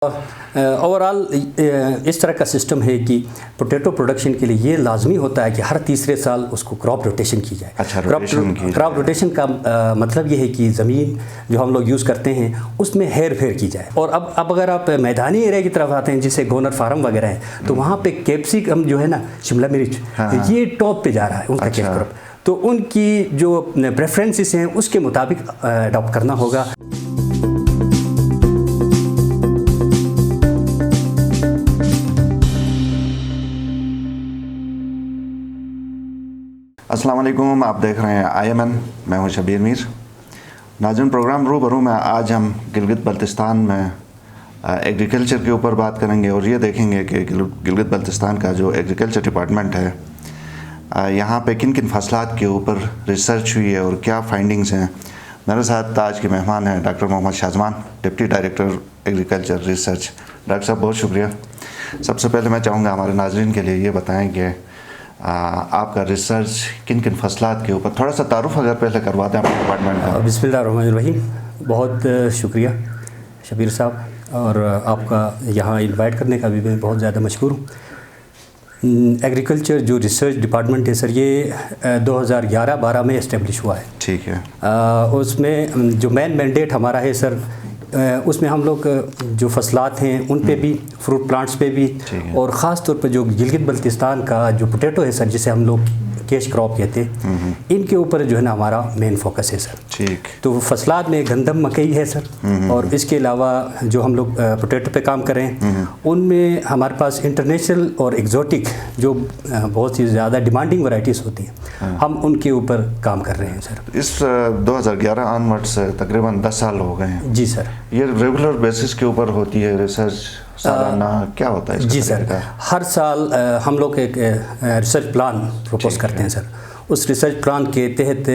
Overall इस तरह का सिस्टम है कि पोटैटो प्रोडक्शन के लिए ये लाजमी होता है कि हर तीसरे साल उसको क्रॉप रोटेशन की जाए। अच्छा, क्रॉप रोटेशन का मतलब ये है कि ज़मीन जो हम लोग यूज़ करते हैं उसमें हेर फेर की जाए। और अब अगर आप मैदानी एरिया की तरफ आते हैं जिसे गोनर फार्म वगैरह है तो वहाँ पे कैप्सिकम जो है ना, शिमला मिर्च, ये टॉप पे जा रहा है उनका कैश क्रॉप। तो उनकी जो प्रेफरेंसेस हैं उसके मुताबिक अडॉप्ट करना होगा। अस्सलाम वालेकुम, आप देख रहे हैं IMN, मैं हूं शबीर मीर। नाज़रीन, प्रोग्राम रूबरू में आज हम गिलगित बल्तिस्तान में एग्रीकल्चर के ऊपर बात करेंगे और ये देखेंगे कि गिलगित बल्तिस्तान का जो एग्रीकल्चर डिपार्टमेंट है यहाँ पे किन किन फसलात के ऊपर रिसर्च हुई है और क्या फाइंडिंग्स हैं। मेरे साथ आज के मेहमान हैं doctor Mohammad Shahzaman, deputy director agriculture research. Doctor साहब, बहुत शुक्रिया। सबसे पहले मैं चाहूँगा हमारे नाज़रीन के लिए ये बताएँ कि आपका रिसर्च किन किन फसलात के ऊपर, थोड़ा सा तारुफ अगर पहले करवा दें अपने डिपार्टमेंट का। बिस्मिल्लाहिर्रहमानिर्रहीम। बहुत शुक्रिया शबीर साहब, और आपका यहाँ इनवाइट करने का भी मैं बहुत ज़्यादा मशकूर हूँ। एग्रीकल्चर जो रिसर्च डिपार्टमेंट है सर, ये 2011-12 में इस्टेब्लिश हुआ है। ठीक है। उसमें जो मेन मैंडेट हमारा है सर, उसमें हम लोग जो फसलात हैं उन पे भी, फ्रूट प्लांट्स पे भी, और ख़ास तौर पर जो गिलगित बल्तिस्तान का जो पोटैटो है सर, जिसे हम लोग कैश क्रॉप कहते हैं, इनके ऊपर जो है ना हमारा मेन फोकस है सर। ठीक। तो फसलात में गंदम, मकई है सर, और इसके अलावा जो हम लोग पोटैटो पे काम कर रहे हैं उनमें हमारे पास इंटरनेशनल और एग्जॉटिक जो बहुत ही ज़्यादा डिमांडिंग वैरायटीज़ होती हैं, हम उनके ऊपर काम कर रहे हैं सर। इस 2011 ऑनवर्ड्स तकरीबन 10 साल हो गए हैं। जी सर। ये रेगुलर बेसिस के ऊपर होती है रिसर्च, सालाना क्या होता है? जी सर, हर साल हम लोग एक रिसर्च प्लान प्रपोज करते हैं सर। उस रिसर्च प्लान के तहत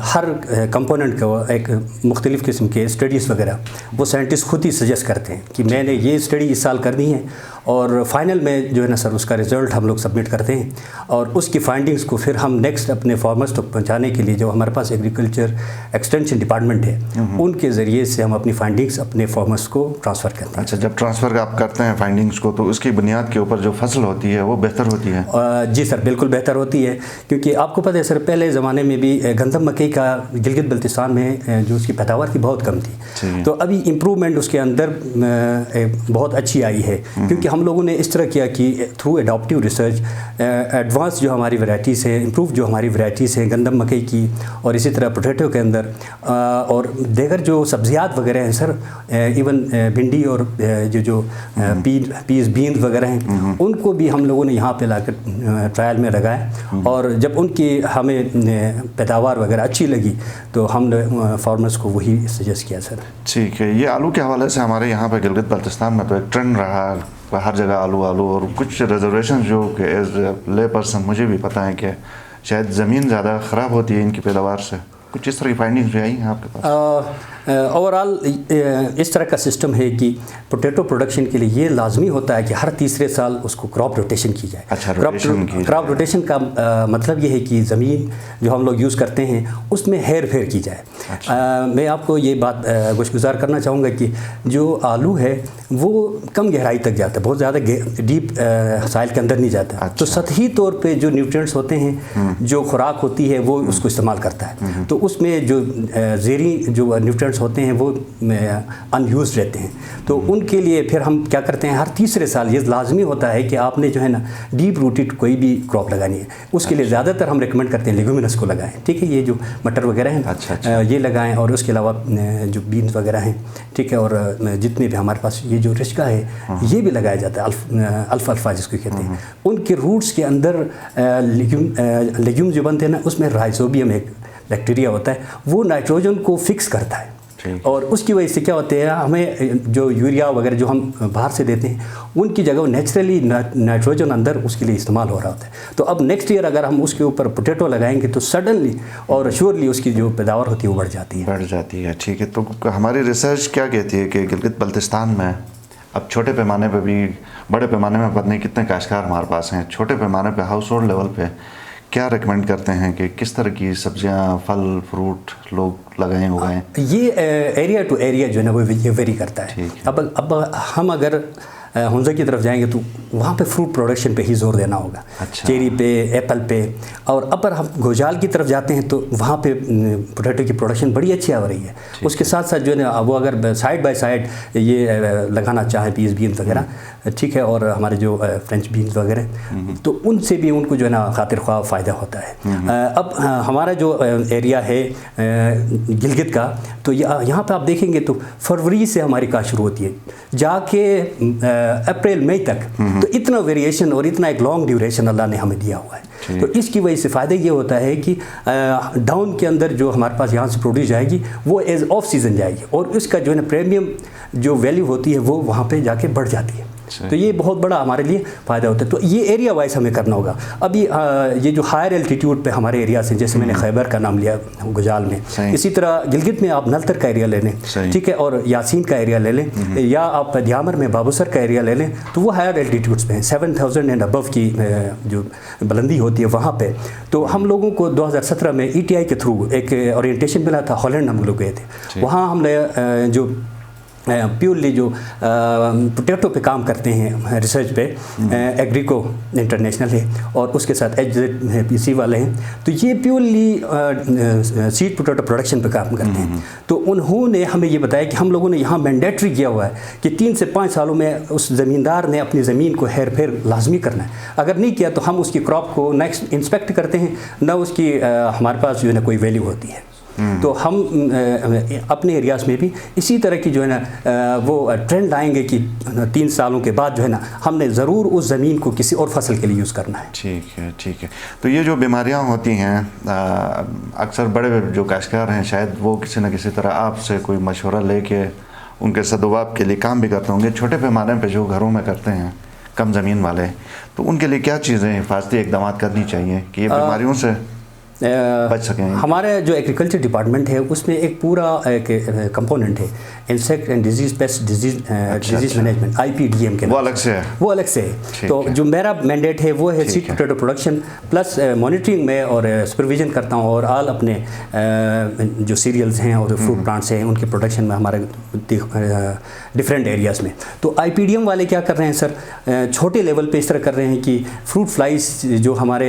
हर कंपोनेंट को एक मुख्तलिफ़ किस्म के स्टडीज़ वगैरह वो साइंटिस्ट खुद ही सजेस्ट करते हैं कि मैंने ये स्टडी इस साल करनी है, और फाइनल में जो है ना सर उसका रिज़ल्ट हम लोग सबमिट करते हैं, और उसकी फाइंडिंग्स को फिर हम नेक्स्ट अपने फार्मर्स तक पहुंचाने के लिए जो हमारे पास एग्रीकल्चर एक्सटेंशन डिपार्टमेंट है उनके ज़रिए से हम अपनी फाइंडिंग्स अपने फार्मर्स को ट्रांसफ़र करते हैं। अच्छा, जब ट्रांसफ़र आप करते हैं फाइंडिंग्स को तो उसकी बुनियाद के ऊपर जो फसल होती है वो बेहतर होती है? जी सर, बिल्कुल बेहतर होती है, क्योंकि आपको पता है सर पहले ज़माने में भी गंदम, मकई का गिलगित बल्तिस्तान में जो उसकी पैदावार थी बहुत कम थी। तो अभी इम्प्रूवमेंट उसके अंदर बहुत अच्छी आई है, क्योंकि हम लोगों ने इस तरह किया कि थ्रू एडॉप्टिव रिसर्च एडवांस जो हमारी वैरायटीज़ हैं, इम्प्रूव जो हमारी वैरायटीज़ हैं गंदम, मकई की, और इसी तरह पोटैटो के अंदर, और दीगर जो सब्जियात वगैरह हैं सर, इवन भिंडी और जो पीस, बीन्स वगैरह हैं, उनको भी हम लोगों ने यहाँ पे लाकर ट्रायल में लगाया, और जब उनकी हमें पैदावार वगैरह अच्छी लगी तो हमने फार्मर्स को वही सजेस्ट किया सर। ठीक है। ये आलू के हवाले से हमारे यहाँ पे गिलगित बल्तिस्तान में तो एक ट्रेंड रहा, हर जगह आलू आलू, और कुछ रिजर्वेशन जो कि एज ले पर्सन मुझे भी पता है कि शायद ज़मीन ज़्यादा ख़राब होती है इनकी पैदावार से। कुछ इस तरह की फाइंडिंग्स भी आई हैं आपके पास? ओवरऑल इस तरह का सिस्टम है कि पोटैटो प्रोडक्शन के लिए ये लाजमी होता है कि हर तीसरे साल उसको क्रॉप रोटेशन की जाए। अच्छा, क्रॉप रोटेशन का मतलब ये है कि ज़मीन जो हम लोग यूज़ करते हैं उसमें हेर फेर की जाए। अच्छा। मैं आपको ये बात गुज़ार करना चाहूँगा कि जो आलू है वो कम गहराई तक जाता है, बहुत ज़्यादा डीप साइल के अंदर नहीं जाता। अच्छा। तो सतही तौर पे जो न्यूट्रिएंट्स होते हैं, जो खुराक होती है, वो उसको इस्तेमाल करता है। तो उसमें जो ज़ेरी जो न्यूट्रिएंट्स होते हैं वो अनयूज़ रहते हैं। तो उनके लिए फिर हम क्या करते हैं, हर तीसरे साल ये लाजमी होता है कि आपने जो है ना डीप रूटेड कोई भी क्रॉप लगानी है, उसके लिए ज़्यादातर हम रिकमेंड करते हैं लेगुमिनस को लगाएं। ठीक है, ये जो मटर वगैरह हैं। अच्छा। ये लगाएं, और उसके अलावा जो बीन्स वगैरह हैं, ठीक है, और जितने भी हमारे पास ये जो रिश्का है ये भी लगाया जाता है, अल्फा जिसको कहते हैं। उनके रूट्स के अंदर लेग्यूम जो बनते हैं ना, उसमें राइजोबियम एक बैक्टीरिया होता है, वो नाइट्रोजन को फिक्स करता है, और उसकी वजह से क्या होते हैं, हमें जो यूरिया वगैरह जो हम बाहर से देते हैं उनकी जगह नेचुरली नाइट्रोजन अंदर उसके लिए इस्तेमाल हो रहा होता है। तो अब नेक्स्ट ईयर अगर हम उसके ऊपर पोटैटो लगाएंगे तो सडनली और श्योरली उसकी जो पैदावार होती है वो बढ़ जाती है। ठीक है। तो हमारी रिसर्च क्या कहती है कि गिलगित बल्तिस्तान में अब छोटे पैमाने पर भी, बड़े पैमाने में पता नहीं कितने काश्तकार हमारे पास हैं, छोटे पैमाने पर हाउस होल्ड लेवल पे क्या रिकमेंड करते हैं कि किस तरह की सब्जियां, फल, फ्रूट लोग उगाएं? ये एरिया टू एरिया जो है ना वो ये वेरी करता है। अब हम अगर हुंजा की तरफ जाएंगे तो वहाँ पे फ्रूट प्रोडक्शन पे ही जोर देना होगा। अच्छा। चेरी पे, एप्पल पे। और अपर हम गोजाल की तरफ जाते हैं तो वहाँ पे पोटैटो की प्रोडक्शन बड़ी अच्छी आ रही है। उसके साथ साथ जो है ना वो अगर साइड बाय साइड ये लगाना चाहें पीस बीन्स वगैरह, ठीक है, और हमारे जो फ्रेंच बीन्स वगैरह, तो उनसे भी उनको जो है ना खातिर ख्वाह फ़ायदा होता है। अब हमारा जो एरिया है गिलगित का, तो यहाँ पे आप देखेंगे तो फरवरी से हमारी काश्त शुरू होती है जाके अप्रैल मई तक। तो इतना वेरिएशन और इतना एक लॉन्ग ड्यूरेशन अल्लाह ने हमें दिया हुआ है। तो इसकी वजह से फ़ायदा ये होता है कि डाउन के अंदर जो हमारे पास यहाँ से प्रोड्यूस जाएगी वो एज ऑफ सीज़न जाएगी और उसका जो है ना प्रीमियम जो वैल्यू होती है वो वहाँ पे जाके बढ़ जाती है। तो ये बहुत बड़ा हमारे लिए फ़ायदा होता है। तो ये एरिया वाइज हमें करना होगा। अभी ये जो हायर एल्टीट्यूड पे हमारे एरिया से, जैसे मैंने खैबर का नाम लिया गुजाल में, इसी तरह गिलगित में आप नलतर का एरिया ले लें, ठीक है, और यासीन का एरिया ले लें, या आप दियामर में बाबूसर का एरिया ले लें, तो वो हायर एल्टीट्यूड्स पे हैं, 7000 एंड अबव की जो बुलंदी होती है वहाँ पे। तो हम लोगों को 2017 में ETI के थ्रू एक ओरिएंटेशन मिला था, हॉलैंड हम लोग गए थे। वहाँ हमने जो प्योरली जो पोटैटो पे काम करते हैं रिसर्च पे, एग्रीको इंटरनेशनल है और उसके साथ HZPC वाले हैं, तो ये प्योरली सीड पोटैटो प्रोडक्शन पे काम करते हैं। तो उन्होंने हमें ये बताया कि हम लोगों ने यहाँ मैंडेटरी किया हुआ है कि 3 से 5 सालों में उस ज़मींदार ने अपनी ज़मीन को हेर फेर लाजमी करना है। अगर नहीं किया तो हम उसकी क्रॉप को नेक्स्ट इंस्पेक्ट करते हैं, ना उसकी हमारे पास जो है ना कोई वैल्यू होती है। तो हम अपने एरियाज़ में भी इसी तरह की जो है ना वो ट्रेंड लाएंगे कि 3 सालों के बाद जो है ना हमने ज़रूर उस ज़मीन को किसी और फसल के लिए यूज़ करना है। ठीक है, ठीक है। तो ये जो बीमारियां होती हैं, अक्सर बड़े जो काश्तकार हैं शायद वो किसी न किसी तरह आपसे कोई मशवरा लेके उनके सदुआब के लिए काम भी करते होंगे। छोटे पैमाने पे जो घरों में करते हैं कम ज़मीन वाले, तो उनके लिए क्या चीज़ें हिफाजती इकदाम करनी चाहिए कि ये बीमारियों से बच सकें? हमारे जो एग्रीकल्चर डिपार्टमेंट है उसमें एक पूरा एक कंपोनेंट है insect and disease paste disease management, IPDM के, वो अलग से है। वो अलग से है। तो जो मेरा मैंडेट है वो है seed potato production plus monitoring में और सुपरविजन करता हूँ, और आल अपने जो सीरियल्स हैं और फ्रूट प्लांट्स हैं उनके प्रोडक्शन में हमारे डिफरेंट एरियाज़ में। तो IPDM वाले क्या कर रहे हैं सर, छोटे लेवल पे इस तरह कर रहे हैं कि फ्रूट फ्लाइज जो हमारे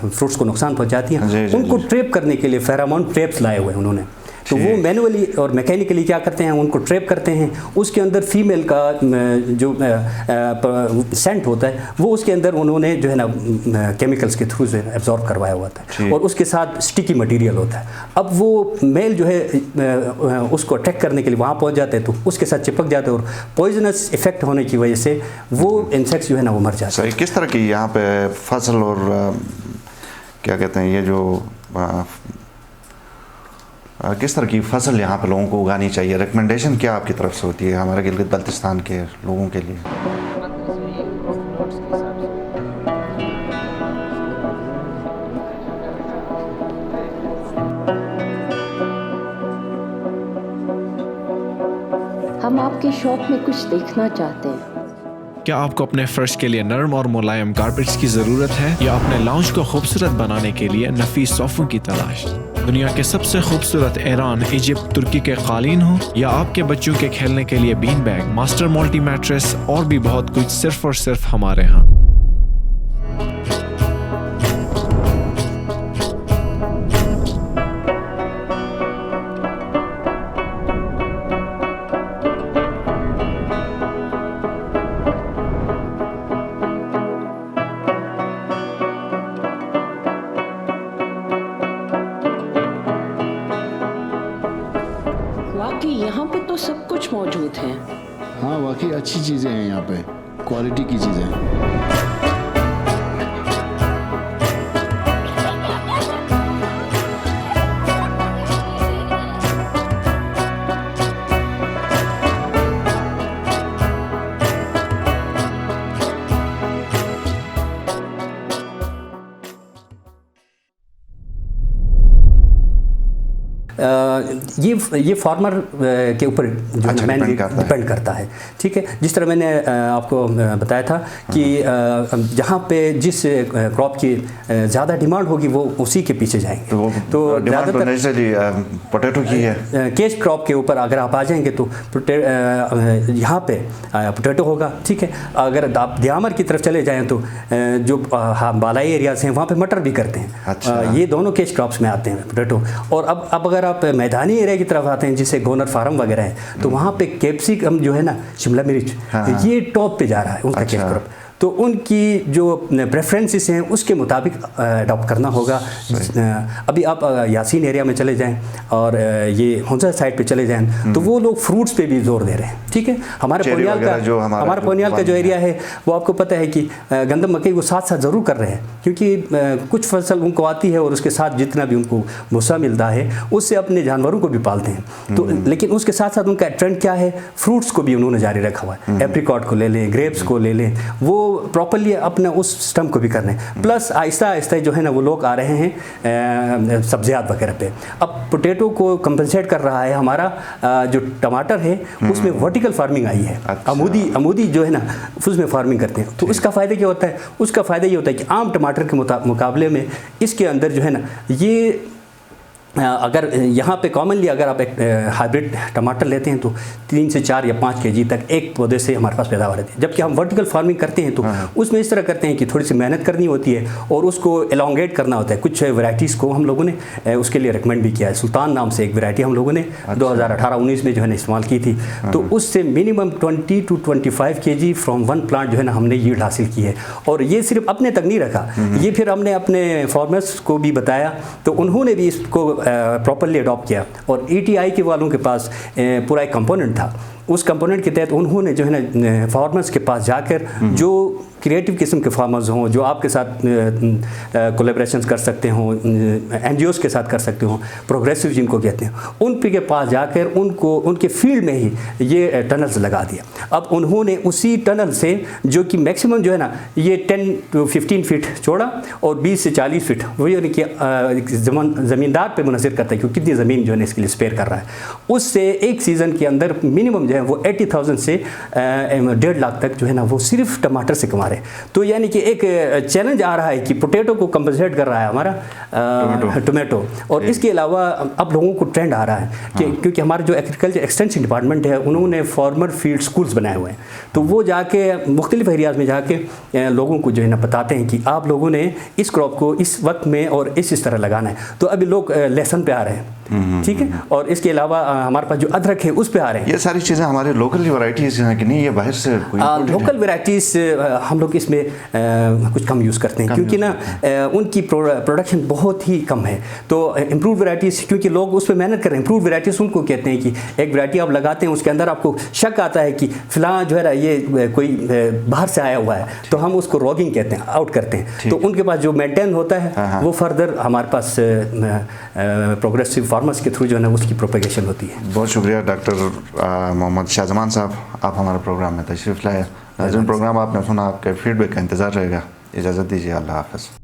फ्रूट्स को नुकसान पहुँचाती हैं उनको ट्रैप करने के लिए फेरामोन ट्रैप्स लाए हुए हैं उन्होंने। तो वो मैनुअली और मैकेनिकली क्या करते हैं, उनको ट्रैप करते हैं, उसके अंदर फीमेल का जो सेंट होता है वो उसके अंदर उन्होंने जो है ना केमिकल्स के थ्रू से एब्जॉर्ब करवाया हुआ था, और उसके साथ स्टिकी मटेरियल होता है। अब वो मेल जो है उसको अटैक करने के लिए वहाँ पहुँच जाते हैं तो उसके साथ चिपक जाते हैं, और पॉइजनस इफेक्ट होने की वजह से वो इंसेक्ट्स जो है ना वो मर जाते हैं। किस तरह की यहाँ पे फसल और क्या कहते हैं, ये जो किस तरह की फसल यहाँ पे लोगों को उगानी चाहिए, रिकमेंडेशन क्या आपकी तरफ से होती है हमारे गिलगित बल्तिस्तान के लोगों के लिए? हम आपके शॉप में कुछ देखना चाहते हैं। क्या आपको अपने फर्श के लिए नरम और मुलायम कारपेट्स की ज़रूरत है, या अपने लाउंज को खूबसूरत बनाने के लिए नफीस सोफ़ों की तलाश? दुनिया के सबसे खूबसूरत ईरान, इजिप्ट, तुर्की के कालीन हो, या आपके बच्चों के खेलने के लिए bean bag, master multi mattress और भी बहुत कुछ सिर्फ और सिर्फ हमारे यहाँ। यहाँ पे तो सब कुछ मौजूद है। हाँ, वाकई अच्छी चीज़ें हैं यहाँ पे, क्वालिटी की चीज़ें। ये फार्मर के ऊपर जो है ना डिपेंड करता है। ठीक है, जिस तरह मैंने आपको बताया था कि जहाँ पे जिस क्रॉप की ज़्यादा डिमांड होगी वो उसी के पीछे जाएंगे। तो ज़्यादातर पोटैटो की है, कैश क्रॉप के ऊपर अगर आप आ जाएंगे तो यहाँ पे पोटैटो होगा। ठीक है, अगर आप दियामर की तरफ चले जाएं तो जो बालाई एरियाज हैं वहाँ पे मटर भी करते हैं। अच्छा। ये दोनों कैश क्रॉप्स में आते हैं पोटैटो। और अब अगर आप मैदानी एरिया की तरफ आते हैं जिसे गोनर फार्म वगैरह है तो वहाँ पे कैप्सिकम जो है ना, शिमला मिर्च, ये टॉप पे जा रहा है उनका कैश क्रॉप। तो उनकी जो प्रेफरेंसेस हैं उसके मुताबिक अडॉप्ट करना होगा। अभी आप यासीन एरिया में चले जाएं और ये हौजा साइड पे चले जाएं तो वो लोग फ्रूट्स पे भी जोर दे रहे हैं। ठीक है, हमारे पोनियाल का जो एरिया है वो आपको पता है कि गंदम मकई को साथ साथ ज़रूर कर रहे हैं, क्योंकि कुछ फसल उनको आती है और उसके साथ जितना भी उनको भूसा मिलता है उससे अपने जानवरों को भी पालते हैं। तो लेकिन उसके साथ साथ उनका ट्रेंड क्या है, फ्रूट्स को भी उन्होंने जारी रखा हुआ है। एप्रिकॉट को ले लें, ग्रेप्स को ले लें, वो प्रॉपर्ली अपने उस सिस्टम को भी कर रहे हैं। प्लस आहिस्ता आहिस्ता जो है ना वो लोग आ रहे हैं सब्जियात वगैरह पे। अब पोटैटो को कंपनसेट कर रहा है हमारा जो टमाटर है उसमें वर्टिकल फार्मिंग आई है। अच्छा। अमूदी जो है ना उसमें फार्मिंग करते हैं। तो उसका फ़ायदा क्या होता है, उसका फ़ायदा ये होता है कि आम टमाटर के मुकाबले में इसके अंदर जो है ना ये अगर यहाँ पे कॉमनली अगर आप एक हाइब्रिड टमाटर लेते हैं तो 3 से 4 या 5 kg तक एक पौधे से हमारे पास पैदावार रहती है। जबकि हम वर्टिकल फार्मिंग करते हैं तो उसमें इस तरह करते हैं कि थोड़ी सी मेहनत करनी होती है और उसको एलोंगेट करना होता है। कुछ वैरायटीज़ को हम लोगों ने उसके लिए रिकमेंड भी किया है। सुल्तान नाम से एक वैरायटी हम लोगों ने 2018-19 में जो है ना इस्तेमाल की थी। तो उससे minimum 20 to 25 kg from one plant जो है ना हमने यील्ड हासिल की है। और ये सिर्फ अपने तक नहीं रखा, ये फिर हमने अपने फार्मर्स को भी बताया तो उन्होंने भी इसको प्रॉपरली अडॉप्ट किया। और ETI के वालों के पास पूरा एक कंपोनेंट था, उस कंपोनेंट के तहत उन्होंने जो है ना फार्मर्स के पास जाकर जो क्रिएटिव किस्म के फार्मर्स हों, जो आपके साथ कोलैबोरेशंस कर सकते हों, NGOs के साथ कर सकते हों, प्रोग्रेसिव जिनको कहते हैं, उन के पास जाकर उनको उनके फील्ड में ही ये टनल्स लगा दिया। अब उन्होंने उसी टनल से जो कि मैक्सिमम जो है ना ये 10 to 15 फीट चौड़ा और 20 से 40 फीट, वो यानी कि ज़मींदार पे मुनहसर करता है कि कितनी ज़मीन जो है ना इसके लिए स्पेयर कर रहा है। उससे एक सीज़न के अंदर मिनिमम जो है वो 80,000 से 1.5 लाख तक जो है ना वो सिर्फ टमाटर से कमा रहे हैं। तो यानी कि एक चैलेंज आ रहा है कि पोटैटो को कंपनसेट कर रहा है हमारा टोमेटो। और इसके अलावा अब लोगों को ट्रेंड आ रहा है कि क्योंकि हमारा जो एग्रीकल्चर एक्सटेंशन डिपार्टमेंट है उन्होंने फार्मर फील्ड स्कूल्स बनाए हुए हैं। तो वो जाके मुख्तलिफ एरियाज़ में जाके लोगों को जो है ना बताते हैं कि आप लोगों ने इस क्रॉप को इस वक्त में और इस तरह लगाना है। तो अभी लोग लेसन पे आ रहे हैं। ठीक है, और इसके अलावा हमारे पास जो अदरक है उस पे आ रहे हैं। ये सारी चीज़ें हमारे लोकल वैराइटीज़ हैं कि नहीं, ये बाहर से लोकल वैराइटीज़ हम लोग इसमें कुछ कम यूज़ करते हैं क्योंकि ना उनकी प्रोडक्शन बहुत ही कम है। तो इम्प्रूव वैराइटीज़ क्योंकि लोग उस पर मेहनत कर रहे हैं। इम्प्रूव वैराइटीज़ उनको कहते हैं कि एक वैरायटी आप लगाते हैं उसके अंदर आपको शक आता है कि फ़लाँ जो है ना ये कोई बाहर से आया हुआ है, तो हम उसको रॉगिंग कहते हैं, आउट करते हैं। तो उनके पास जो मेंटेन होता है वो फर्दर हमारे पास प्रोग्रेसिव फार्मर्स के थ्रू जो है ना उसकी प्रोपेगेशन होती है। बहुत शुक्रिया डॉक्टर मोहम्मद शाहजमान साहब, आप हमारे प्रोग्राम में तशरीफ़ लाए। प्रोग्राम आपने सुना, आपके फीडबैक का इंतज़ार रहेगा। इजाज़त दीजिए, अल्लाह हाफ़िज़।